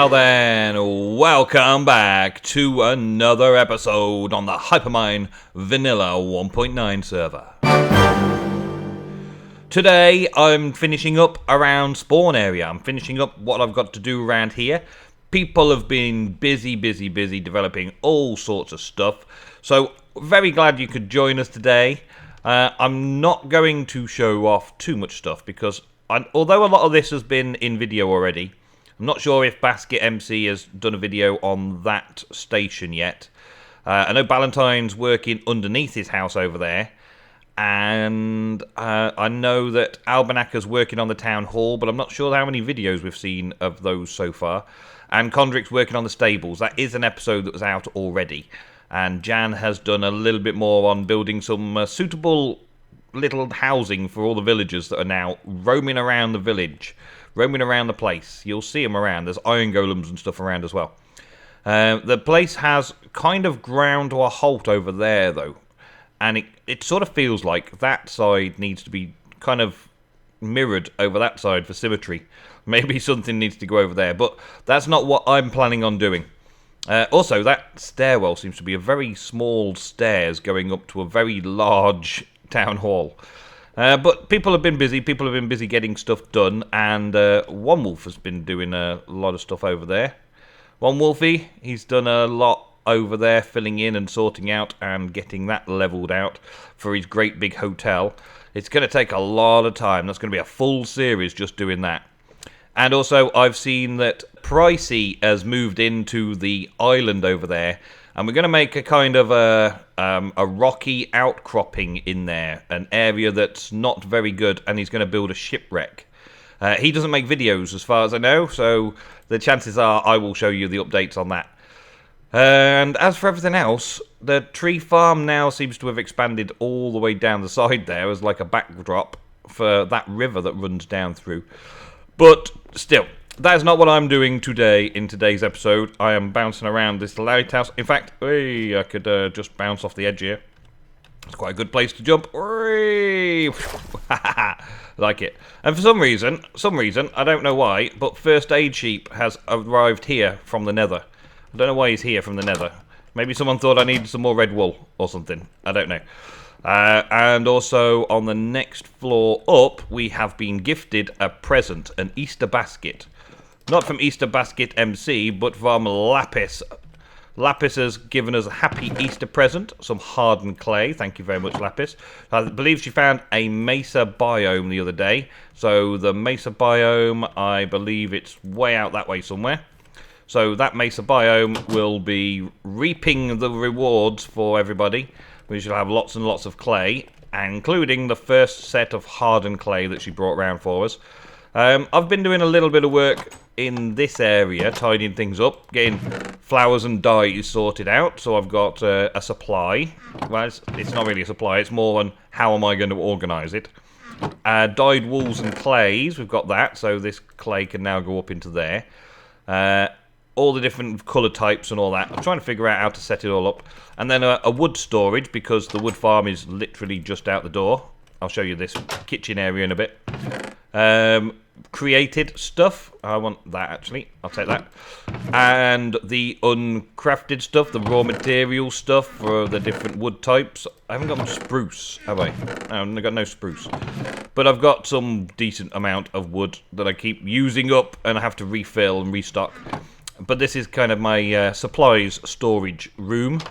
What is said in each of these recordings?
Well then, welcome back to another episode on the Hypermine Vanilla 1.9 server. Today I'm finishing up around spawn area. I'm finishing up what I've got to do around here. People have been busy developing all sorts of stuff. So very glad you could join us today. I'm not going to show off too much stuff because although a lot of this has been in video already, I'm not sure if Basket MC has done a video on that station yet. I know Ballantyne's working underneath his house over there. And I know that Albanacker's working on the town hall, but I'm not sure how many videos we've seen of those so far. And Condrick's working on the stables. That is an episode that was out already. And Jan has done a little bit more on building some suitable little housing for all the villagers that are now roaming around the village, roaming around the place. You'll see them around. There's iron golems and stuff around as well. The place has kind of ground to a halt over there, though. And it sort of feels like that side needs to be kind of mirrored over that side for symmetry. Maybe something needs to go over there, but that's not what I'm planning on doing. Also, that stairwell seems to be a very small stairs going up to a very large town hall. But people have been busy. People have been busy getting stuff done, and One Wolf has been doing a lot of stuff over there. One Wolfie, he's done a lot over there, filling in and sorting out and getting that leveled out for his great big hotel. It's going to take a lot of time. That's going to be a full series just doing that. And also, I've seen that Pricey has moved into the island over there, and we're going to make a kind of a rocky outcropping in there, an area that's not very good, and he's going to build a shipwreck. He doesn't make videos as far as I know, so the chances are I will show you the updates on that. And as for everything else, the tree farm now seems to have expanded all the way down the side there as like a backdrop for that river that runs down through. But still, that's not what I'm doing today in today's episode. I am bouncing around this lighthouse. In fact, I could just bounce off the edge here. It's quite a good place to jump. Like it. And for some reason, I don't know why, but First Aid Sheep has arrived here from the Nether. I don't know why he's here from the Nether. Maybe someone thought I needed some more red wool or something. I don't know. And also on the next floor up, we have been gifted a present, an Easter basket. Not from Easter Basket MC, but from Lapis. Lapis has given us a happy Easter present, some hardened clay. Thank you very much, Lapis. I believe she found a mesa biome the other day. So the mesa biome, I believe it's way out that way somewhere. So that mesa biome will be reaping the rewards for everybody. We shall have lots and lots of clay, including the first set of hardened clay that she brought round for us. I've been doing a little bit of work in this area, tidying things up, getting flowers and dyes sorted out. So I've got a supply. Well, it's not really a supply, it's more on how am I going to organise it. Dyed wools and clays, we've got that, so this clay can now go up into there. All the different colour types and all that. I'm trying to figure out how to set it all up. And then a wood storage, because the wood farm is literally just out the door. I'll show you this kitchen area in a bit. Created stuff. I want that, actually. I'll take that. And the uncrafted stuff, the raw material stuff for the different wood types. I haven't got much spruce, have I? I've got no spruce. But I've got some decent amount of wood that I keep using up and I have to refill and restock. But this is kind of my supplies storage room.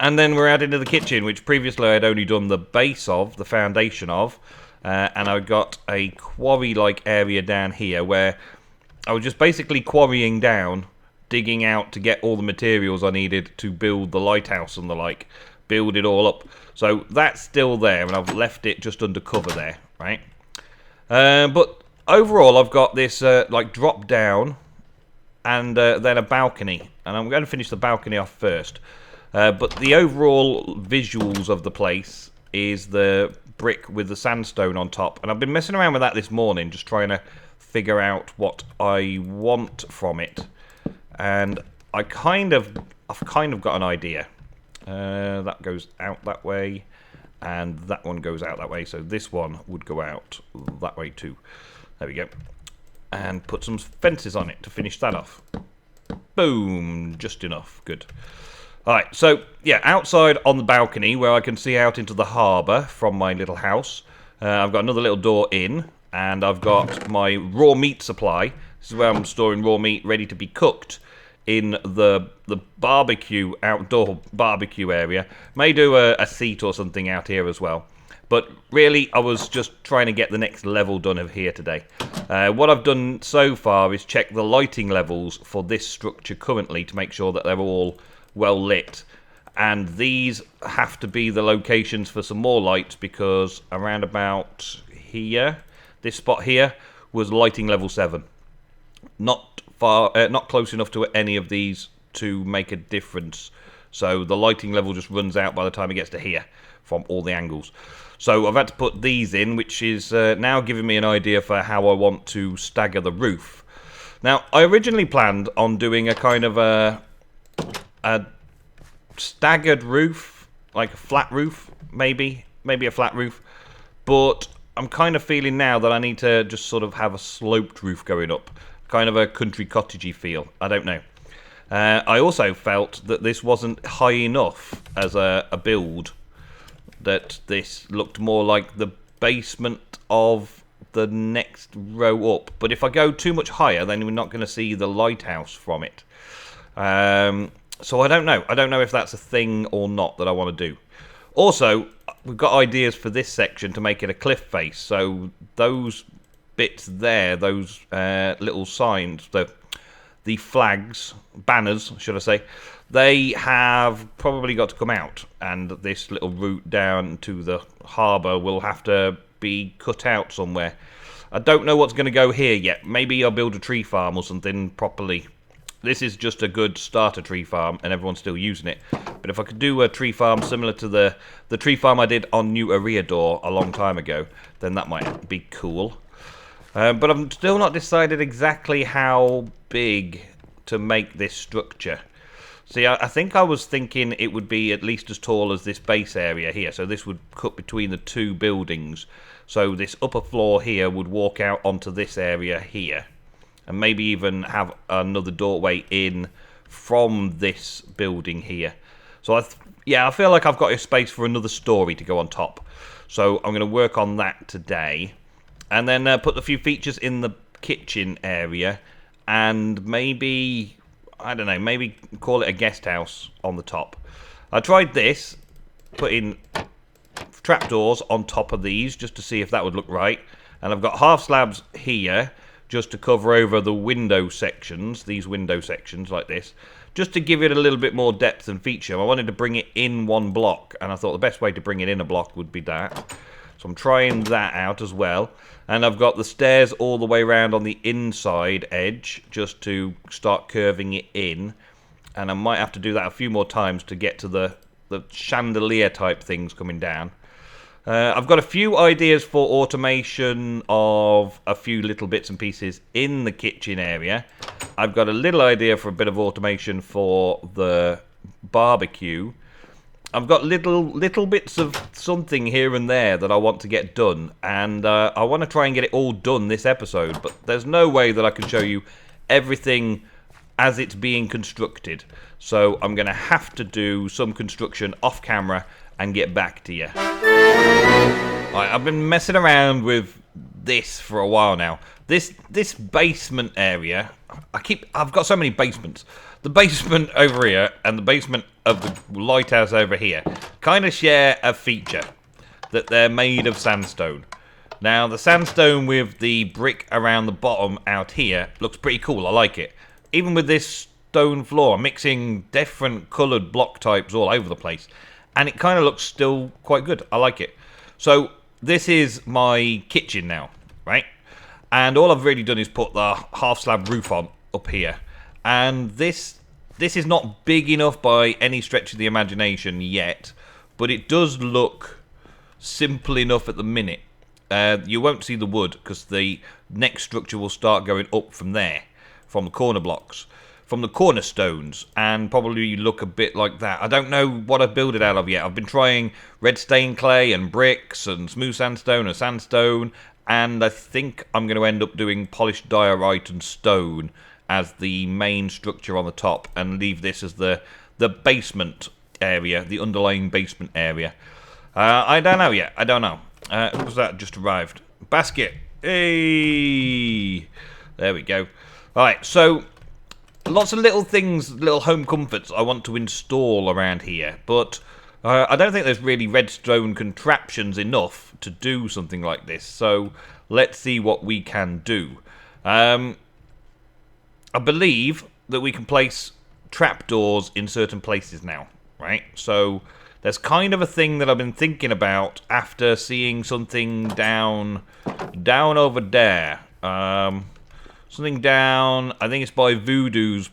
And then we're out into the kitchen, which previously I'd only done the base of, the foundation of. And I got a quarry-like area down here where I was just basically quarrying down, digging out to get all the materials I needed to build the lighthouse and the like. Build it all up. So that's still there, and I've left it just under cover there, right? But overall, I've got this like drop down and then a balcony. And I'm going to finish the balcony off first. But the overall visuals of the place is the brick with the sandstone on top. And I've been messing around with that this morning, just trying to figure out what I want from it. And I've kind of got an idea. That goes out that way, and that one goes out that way. So this one would go out that way too. There we go. And put some fences on it to finish that off. Boom, just enough. Good. Alright, so, yeah, outside on the balcony where I can see out into the harbour from my little house, I've got another little door in, and I've got my raw meat supply. This is where I'm storing raw meat ready to be cooked in the barbecue, outdoor barbecue area. May do a seat or something out here as well. But really, I was just trying to get the next level done of here today. What I've done so far is check the lighting levels for this structure currently to make sure that they're all well lit, and these have to be the locations for some more lights, because around about here, this spot here was lighting level 7. Not close enough to any of these to make a difference, so the lighting level just runs out by the time it gets to here from all the angles. So I've had to put these in, which is now giving me an idea for how I want to stagger the roof. Now, I originally planned on doing a kind of a staggered roof, like a flat roof, maybe a flat roof, but I'm kind of feeling now that I need to just sort of have a sloped roof going up, kind of a country cottagey feel. I don't know. I also felt that this wasn't high enough as a build, that this looked more like the basement of the next row up, but if I go too much higher, then we're not going to see the lighthouse from it. So I don't know. I don't know if that's a thing or not that I want to do. Also, we've got ideas for this section to make it a cliff face. So those bits there, those little signs, the flags, banners, should I say, they have probably got to come out. And this little route down to the harbour will have to be cut out somewhere. I don't know what's going to go here yet. Maybe I'll build a tree farm or something properly. This is just a good starter tree farm, and everyone's still using it. But if I could do a tree farm similar to the tree farm I did on New Eriador a long time ago, then that might be cool. But I'm still not decided exactly how big to make this structure. See, I think I was thinking it would be at least as tall as this base area here. So this would cut between the two buildings. So this upper floor here would walk out onto this area here. And maybe even have another doorway in from this building here. So I feel like I've got a space for another story to go on top. So I'm going to work on that today. And then put a few features in the kitchen area. And maybe, I don't know, maybe call it a guest house on the top. I tried this, putting trapdoors on top of these just to see if that would look right. And I've got half slabs here, just to cover over the window sections, these window sections like this, just to give it a little bit more depth and feature. I wanted to bring it in one block, and I thought the best way to bring it in a block would be that. So I'm trying that out as well. And I've got the stairs all the way around on the inside edge, just to start curving it in. And I might have to do that a few more times to get to the chandelier type things coming down. I've got a few ideas for automation of a few little bits and pieces in the kitchen area. I've got a little idea for a bit of automation for the barbecue. I've got little bits of something here and there that I want to get done, and I want to try and get it all done this episode, but there's no way that I can show you everything as it's being constructed. So I'm going to have to do some construction off camera and get back to you. Right, I've been messing around with this for a while now. This basement area, I've got so many basements. The basement over here and the basement of the lighthouse over here kind of share a feature, that they're made of sandstone. Now, the sandstone with the brick around the bottom out here looks pretty cool. I like it. Even with this stone floor, mixing different coloured block types all over the place. And it kind of looks still quite good. I like it. So this is my kitchen now, right? And all I've really done is put the half slab roof on up here. And this is not big enough by any stretch of the imagination yet, but it does look simple enough at the minute. You won't see the wood because the next structure will start going up from there, from the corner blocks, from the cornerstones, and probably look a bit like that. I don't know what I've built it out of yet. I've been trying red stained clay and bricks and smooth sandstone and sandstone, and I think I'm going to end up doing polished diorite and stone as the main structure on the top and leave this as the basement area, the underlying basement area. I don't know yet. I don't know. What was that? Just arrived. Basket. Hey! There we go. Alright, so lots of little things, little home comforts I want to install around here, but I don't think there's really redstone contraptions enough to do something like this, so let's see what we can do. I believe that we can place trapdoors in certain places now, right? So there's kind of a thing that I've been thinking about after seeing something down over there. Something down, I think it's by Voodoo's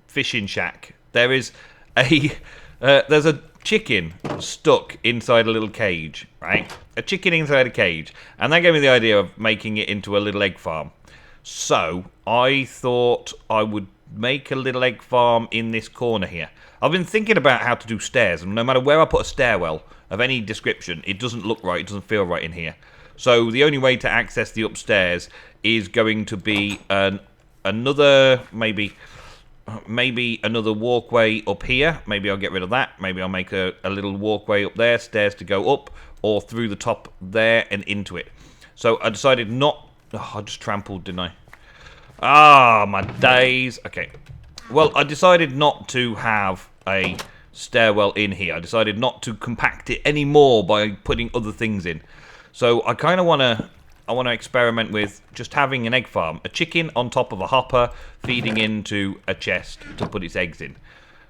fishing shack. There is there's a chicken stuck inside a little cage, right? A chicken inside a cage. And that gave me the idea of making it into a little egg farm. So I thought I would make a little egg farm in this corner here. I've been thinking about how to do stairs, and no matter where I put a stairwell of any description, it doesn't look right, it doesn't feel right in here. So the only way to access the upstairs is going to be another, maybe another walkway up here. Maybe I'll get rid of that. Maybe I'll make a little walkway up there, stairs to go up, or through the top there and into it. So I decided not... Oh, I just trampled, didn't I? Ah, my days. Okay. Well, I decided not to have a stairwell in here. I decided not to compact it anymore by putting other things in. So I kind of want to experiment with just having an egg farm. A chicken on top of a hopper feeding into a chest to put its eggs in.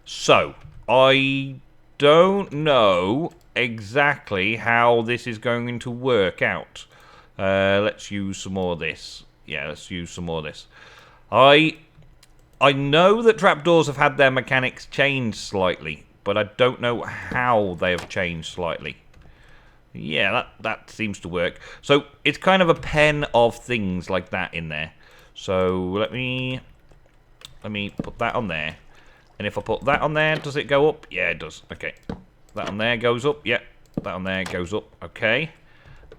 So, I don't know exactly how this is going to work out. Let's use some more of this. Yeah, let's use some more of this. I know that trapdoors have had their mechanics changed slightly, but I don't know how they have changed slightly. Yeah, that seems to work. So it's kind of a pen of things like that in there. So let me put that on there. And if I put that on there, does it go up? Yeah, it does. Okay. That on there goes up. Yeah. That on there goes up. Okay.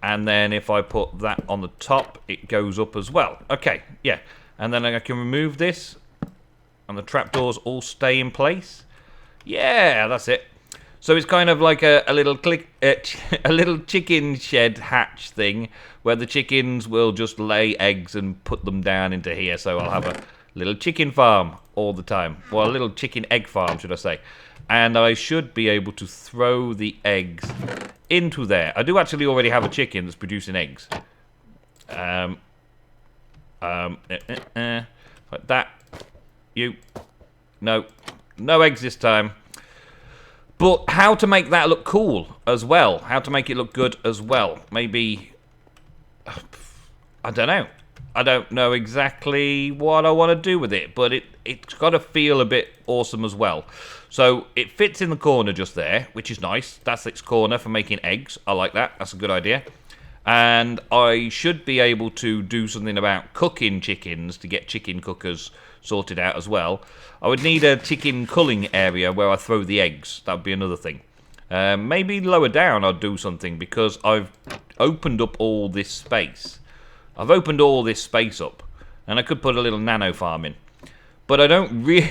And then if I put that on the top, it goes up as well. Okay. Yeah. And then I can remove this. And the trapdoors all stay in place. Yeah, that's it. So it's kind of like a little a little chicken shed hatch thing where the chickens will just lay eggs and put them down into here. So I'll have a little chicken farm all the time. Well, a little chicken egg farm, should I say. And I should be able to throw the eggs into there. I do actually already have a chicken that's producing eggs. Like that. You. No. No eggs this time. But how to make that look cool as well. How to make it look good as well. Maybe... I don't know. I don't know exactly what I want to do with it. But it's got to feel a bit awesome as well. So it fits in the corner just there, which is nice. That's its corner for making eggs. I like that. That's a good idea. And I should be able to do something about cooking chickens to get chicken cookers sorted out as well. I would need a chicken culling area where I throw the eggs. That would be another thing. Maybe lower down I'll do something because I've opened up all this space. I've opened all this space up. And I could put a little nano farm in. But I don't really...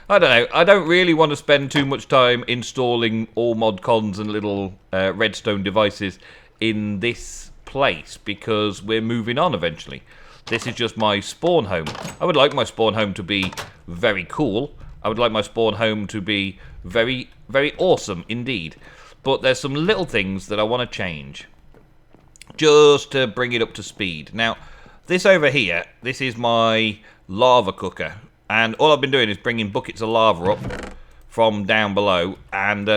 I don't know. I don't really want to spend too much time installing all mod cons and little redstone devices in this place because we're moving on eventually. This is just my spawn home. I would like my spawn home to be very cool. I would like my spawn home to be very, very awesome indeed. But there's some little things that I want to change. Just to bring it up to speed. Now, this over here, this is my lava cooker. And all I've been doing is bringing buckets of lava up from down below and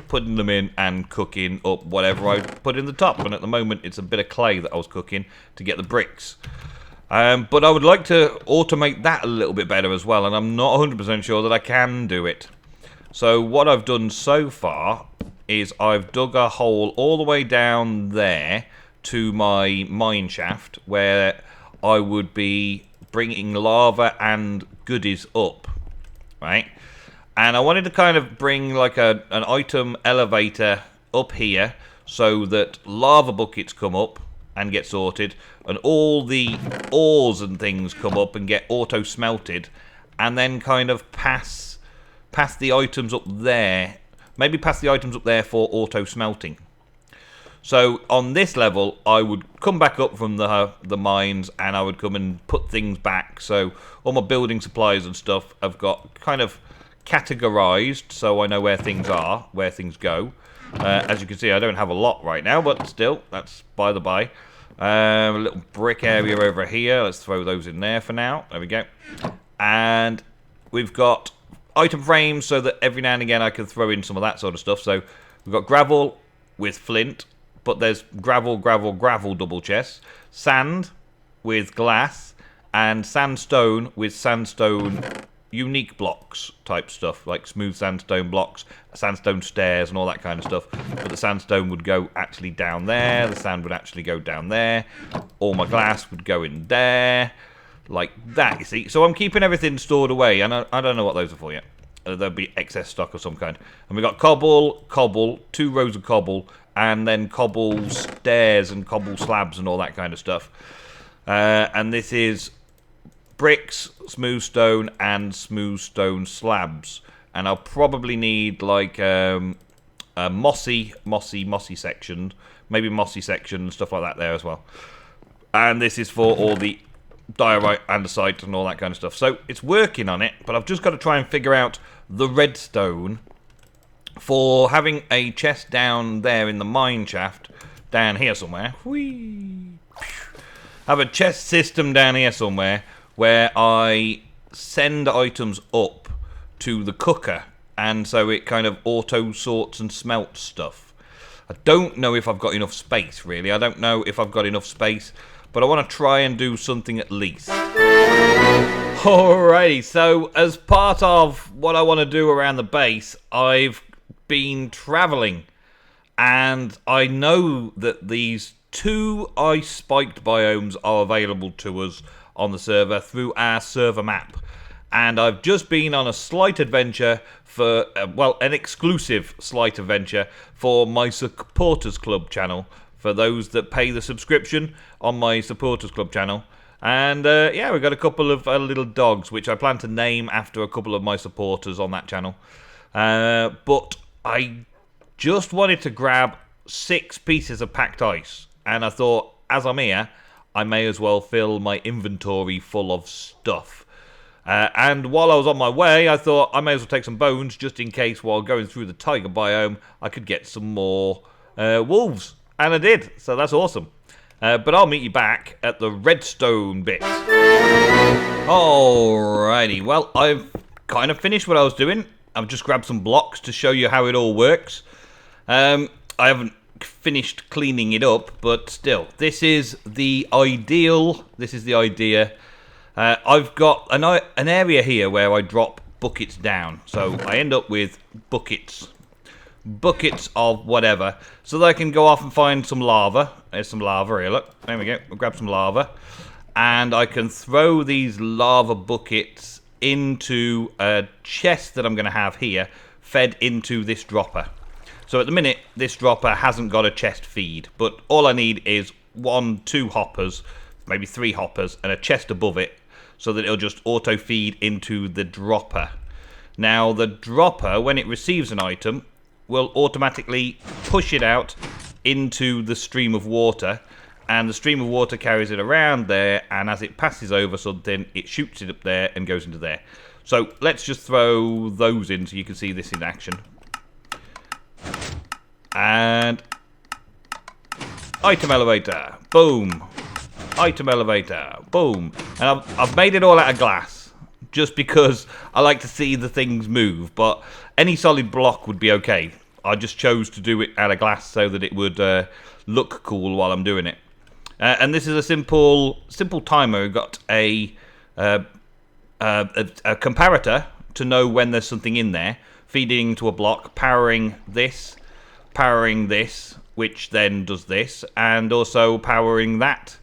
putting them in and cooking up whatever I put in the top. And at the moment, it's a bit of clay that I was cooking to get the bricks. But I would like to automate that a little bit better as well, and I'm not 100% sure that I can do it. So what I've done so far is I've dug a hole all the way down there to my mine shaft where I would be bringing lava and goodies up, right? And I wanted to kind of bring like an item elevator up here so that lava buckets come up and get sorted, and all the ores and things come up and get auto smelted, and then kind of pass the items up there. Maybe pass the items up there for auto smelting. So on this level, I would come back up from the mines, and I would come and put things back. So all my building supplies and stuff I've got kind of categorized, so I know where things are, where things go. As you can see, I don't have a lot right now, but still, that's by the by. A little brick area over here. Let's throw those in there for now. There we go. And we've got item frames so that every now and again I can throw in some of that sort of stuff. So we've got gravel with flint, but there's gravel double chests, sand with glass, and sandstone with sandstone unique blocks type stuff, like smooth sandstone blocks, sandstone stairs, and all that kind of stuff. But the sandstone would go actually down there, the sand would actually go down there, all my glass would go in there, like that, you see. So I'm keeping everything stored away, and I don't know what those are for yet. There'll be excess stock of some kind. And we've got cobble, 2 rows of cobble, and then cobble stairs and cobble slabs and all that kind of stuff. And this is bricks, smooth stone, and smooth stone slabs. And I'll probably need like a mossy section, maybe mossy section and stuff like that there as well. And this is for all the diorite, andesite, and all that kind of stuff. So it's working on it, but I've just got to try and figure out the redstone for having a chest down there in the mine shaft, down here somewhere. Whee! Have a chest system down here somewhere where I send items up to the cooker, and so it kind of auto sorts and smelts stuff. I don't know if I've got enough space, really. I don't know if I've got enough space, but I want to try and do something at least. Alrighty, so as part of what I want to do around the base, I've been travelling, and I know that these 2 ice spiked biomes are available to us on the server through our server map. And I've just been on a slight adventure for, well, an exclusive slight adventure for my Supporters Club channel, for those that pay the subscription on my Supporters Club channel. And yeah, we've got a couple of little dogs, which I plan to name after a couple of my supporters on that channel. But I just wanted to grab 6 pieces of packed ice, and I thought, as I'm here, I may as well fill my inventory full of stuff. And while I was on my way, I thought I may as well take some bones, just in case while going through the tiger biome, I could get some more wolves. And I did, so that's awesome. But I'll meet you back at the redstone bit. Alrighty, well, I've kind of finished what I was doing. I've just grabbed some blocks to show you how it all works. I haven't finished cleaning it up, but still, this is the ideal. This is the idea. I've got an area here where I drop buckets down, so I end up with buckets of whatever, so that I can go off and find some lava. There's some lava here, look, there we go. We'll grab some lava, and I can throw these lava buckets into a chest that I'm going to have here, fed into this dropper. So at the minute, this dropper hasn't got a chest feed, but all I need is 1-2 hoppers, maybe 3 hoppers, and a chest above it, so that it'll just auto feed into the dropper. Now, the dropper, when it receives an item, will automatically push it out into the stream of water, and the stream of water carries it around there, and as it passes over something, it shoots it up there and goes into there. So let's just throw those in so you can see this in action. And item elevator, boom. Item elevator, boom. And I've made it all out of glass, just because I like to see the things move, but any solid block would be okay. I just chose to do it out of glass so that it would look cool while I'm doing it. And this is a simple timer. We've got a comparator to know when there's something in there, feeding to a block, powering this, which then does this, and also powering that,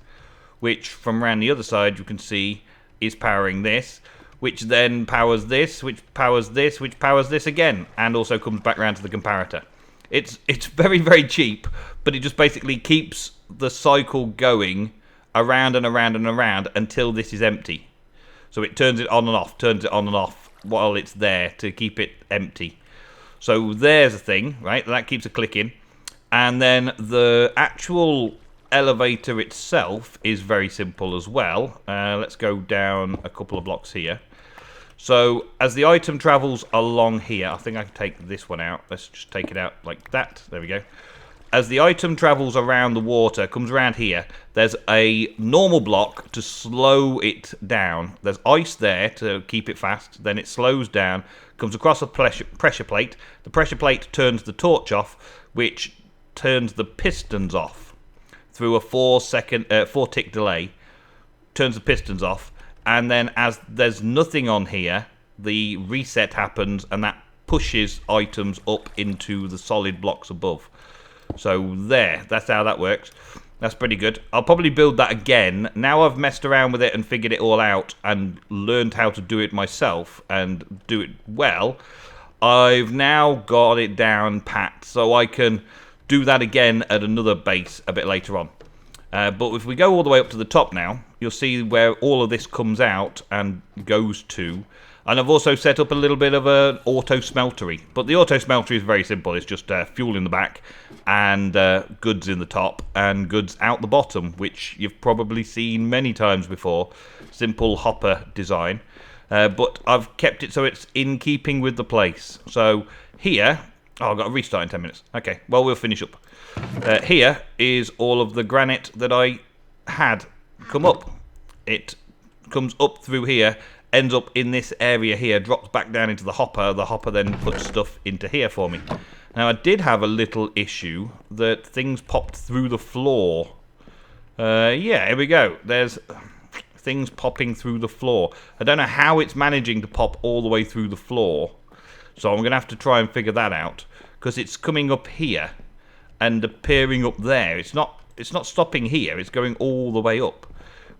which from around the other side you can see is powering this, which then powers this, which powers this, which powers this again, and also comes back around to the comparator. It's very, very cheap, but it just basically keeps the cycle going around and around and around until this is empty. So it turns it on and off while it's there to keep it empty. So there's a thing, right? That keeps it clicking. And then the actual elevator itself is very simple as well. Let's go down a couple of blocks here. So as the item travels along here, I think I can take this one out. Let's just take it out like that. There we go. As the item travels around the water, comes around here, there's a normal block to slow it down. There's ice there to keep it fast. Then it slows down, comes across a pressure plate. The pressure plate turns the torch off, which turns the pistons off through a 4-tick delay. Turns the pistons off. And then as there's nothing on here, the reset happens and that pushes items up into the solid blocks above. So there, that's how that works. That's pretty good. I'll probably build that again. Now I've messed around with it and figured it all out and learned how to do it myself and do it well, I've now got it down pat. So I can do that again at another base a bit later on. But if we go all the way up to the top now, you'll see where all of this comes out and goes to. And I've also set up a little bit of an auto smeltery. But the auto smeltery is very simple. It's just fuel in the back and goods in the top and goods out the bottom, which you've probably seen many times before. Simple hopper design. But I've kept it so it's in keeping with the place. So here... Oh, I've got to restart in 10 minutes. Okay, well, we'll finish up. Here is all of the granite that I had come up. It comes up through here, ends up in this area here, drops back down into the hopper. The hopper then puts stuff into here for me. Now, I did have a little issue that things popped through the floor. Yeah, here we go. There's things popping through the floor. I don't know how it's managing to pop all the way through the floor. So I'm going to have to try and figure that out, because it's coming up here and appearing up there. It's not stopping here. It's going all the way up,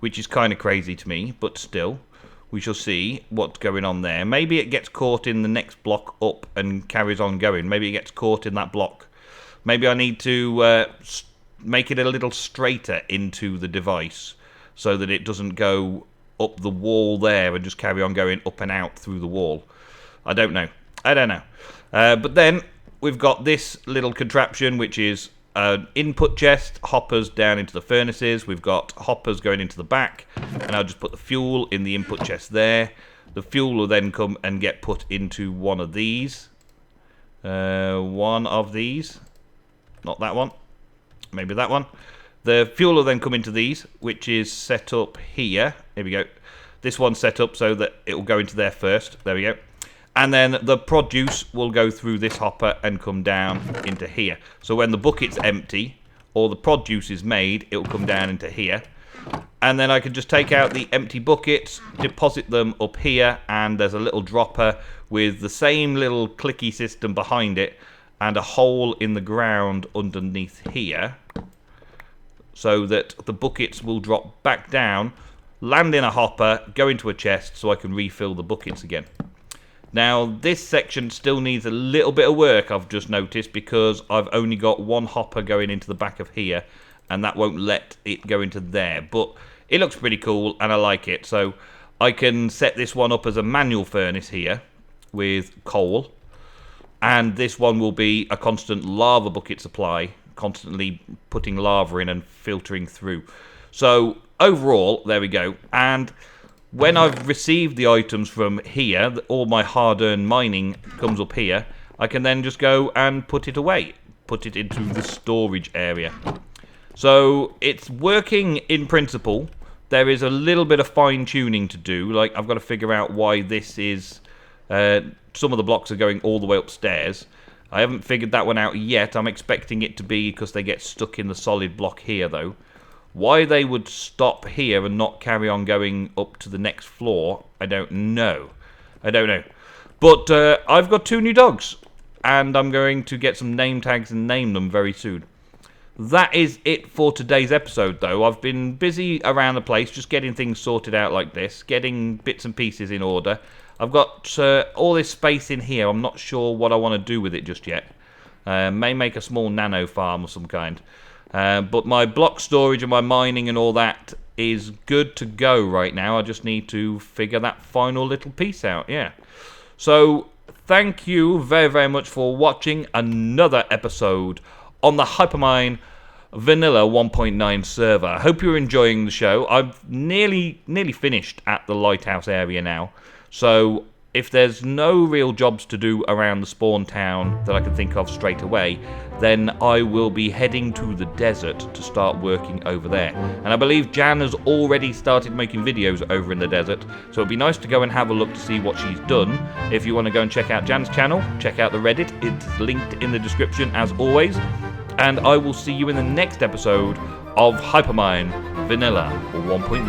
which is kind of crazy to me, but still, we shall see what's going on there. Maybe it gets caught in the next block up and carries on going. Maybe it gets caught in that block. Maybe I need to make it a little straighter into the device so that it doesn't go up the wall there and just carry on going up and out through the wall. I don't know. But then we've got this little contraption, which is an input chest, hoppers down into the furnaces. We've got hoppers going into the back, and I'll just put the fuel in the input chest there. The fuel will then come and get put into one of these. Not that one. Maybe that one. The fuel will then come into these, which is set up here. Here we go. This one's set up so that it will go into there first. There we go. And then the produce will go through this hopper and come down into here. So when the bucket's empty, or the produce is made, it will come down into here. And then I can just take out the empty buckets, deposit them up here, and there's a little dropper with the same little clicky system behind it, and a hole in the ground underneath here, so that the buckets will drop back down, land in a hopper, go into a chest, so I can refill the buckets again. Now, this section still needs a little bit of work, I've just noticed, because I've only got one hopper going into the back of here, and that won't let it go into there. But it looks pretty cool, and I like it. So I can set this one up as a manual furnace here with coal, and this one will be a constant lava bucket supply, constantly putting lava in and filtering through. So overall, there we go. And when I've received the items from here, all my hard-earned mining comes up here, I can then just go and put it away, put it into the storage area. So it's working in principle. There is a little bit of fine-tuning to do. Like, I've got to figure out why this is... some of the blocks are going all the way upstairs. I haven't figured that one out yet. I'm expecting it to be because they get stuck in the solid block here, though. Why they would stop here and not carry on going up to the next floor, I don't know. But I've got 2 new dogs, and I'm going to get some name tags and name them very soon. That is it for today's episode, though. I've been busy around the place, just getting things sorted out like this, getting bits and pieces in order. I've got all this space in here. I'm not sure what I want to do with it just yet. May make a small nano farm of some kind. But my block storage and my mining and all that is good to go right now. I just need to figure that final little piece out, yeah. So, thank you very, very much for watching another episode on the Hypermine Vanilla 1.9 server. I hope you're enjoying the show. I've nearly finished at the lighthouse area now. So if there's no real jobs to do around the spawn town that I can think of straight away, then I will be heading to the desert to start working over there. And I believe Jan has already started making videos over in the desert, so it'd be nice to go and have a look to see what she's done. If you want to go and check out Jan's channel, check out the Reddit. It's linked in the description as always. And I will see you in the next episode of Hypermine Vanilla 1.9.